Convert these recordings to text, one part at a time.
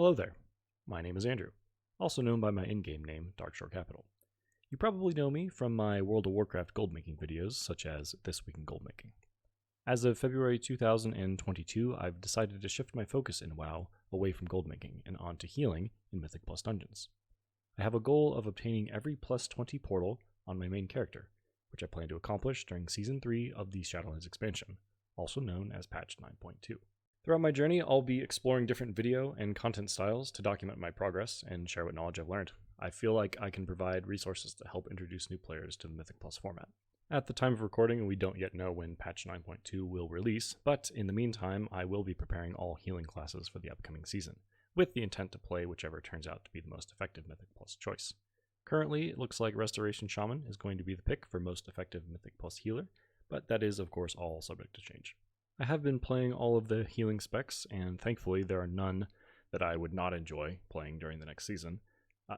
Hello there, my name is Andrew, also known by my in-game name, darkshorecapital. You probably know me from my World of Warcraft gold making videos, such as This Week in Gold Making. As of February 2022, I've decided to shift my focus in WoW away from gold making and onto healing in Mythic Plus dungeons. I have a goal of obtaining every plus 20 portal on my main character, which I plan to accomplish during Season 3 of the Shadowlands expansion, also known as Patch 9.2. Throughout my journey, I'll be exploring different video and content styles to document my progress and share what knowledge I've learned. I feel like I can provide resources to help introduce new players to the Mythic Plus format. At the time of recording, we don't yet know when Patch 9.2 will release, but in the meantime, I will be preparing all healing classes for the upcoming season, with the intent to play whichever turns out to be the most effective Mythic Plus choice. Currently, it looks like Restoration Shaman is going to be the pick for most effective Mythic Plus healer, but that is of course all subject to change. I have been playing all of the healing specs, and thankfully there are none that I would not enjoy playing during the next season.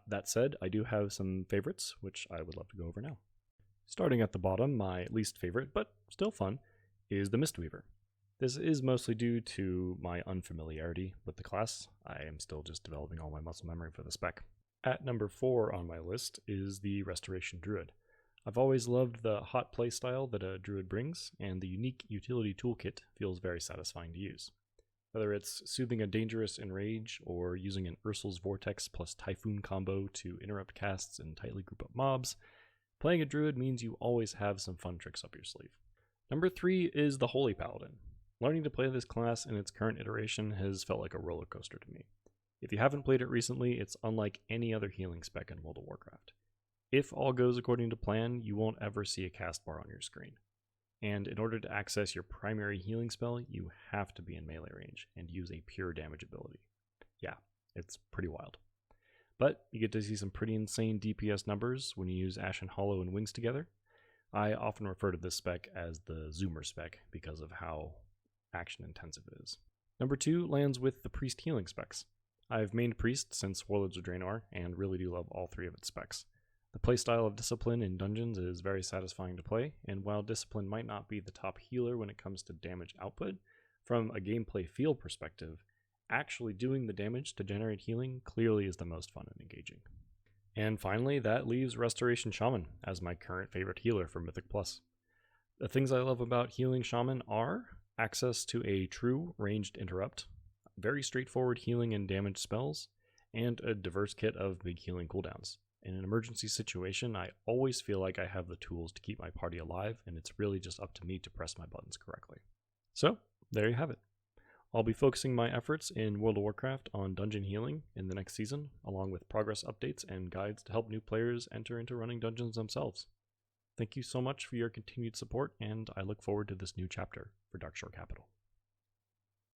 That said, I do have some favorites, which I would love to go over now. Starting at the bottom, my least favorite, but still fun, is the Mistweaver. This is mostly due to my unfamiliarity with the class. I am still just developing all my muscle memory for the spec. At number 4 on my list is the Restoration Druid. I've always loved the hot playstyle that a druid brings, and the unique utility toolkit feels very satisfying to use. Whether it's soothing a dangerous enrage, or using an Ursul's Vortex plus Typhoon combo to interrupt casts and tightly group up mobs, playing a druid means you always have some fun tricks up your sleeve. Number 3 is the Holy Paladin. Learning to play this class in its current iteration has felt like a roller coaster to me. If you haven't played it recently, it's unlike any other healing spec in World of Warcraft. If all goes according to plan, you won't ever see a cast bar on your screen. And in order to access your primary healing spell, you have to be in melee range and use a pure damage ability. Yeah, it's pretty wild. But you get to see some pretty insane DPS numbers when you use Ashen Hollow and Wings together. I often refer to this spec as the Zoomer spec because of how action intensive it is. Number 2 lands with the Priest healing specs. I've mained Priest since Warlords of Draenor and really do love all 3 of its specs. The playstyle of Discipline in dungeons is very satisfying to play, and while Discipline might not be the top healer when it comes to damage output, from a gameplay feel perspective, actually doing the damage to generate healing clearly is the most fun and engaging. And finally, that leaves Restoration Shaman as my current favorite healer for Mythic Plus. The things I love about healing Shaman are access to a true ranged interrupt, very straightforward healing and damage spells, and a diverse kit of big healing cooldowns. In an emergency situation, I always feel like I have the tools to keep my party alive, and it's really just up to me to press my buttons correctly. So, there you have it. I'll be focusing my efforts in World of Warcraft on dungeon healing in the next season, along with progress updates and guides to help new players enter into running dungeons themselves. Thank you so much for your continued support, and I look forward to this new chapter for Darkshore Capital.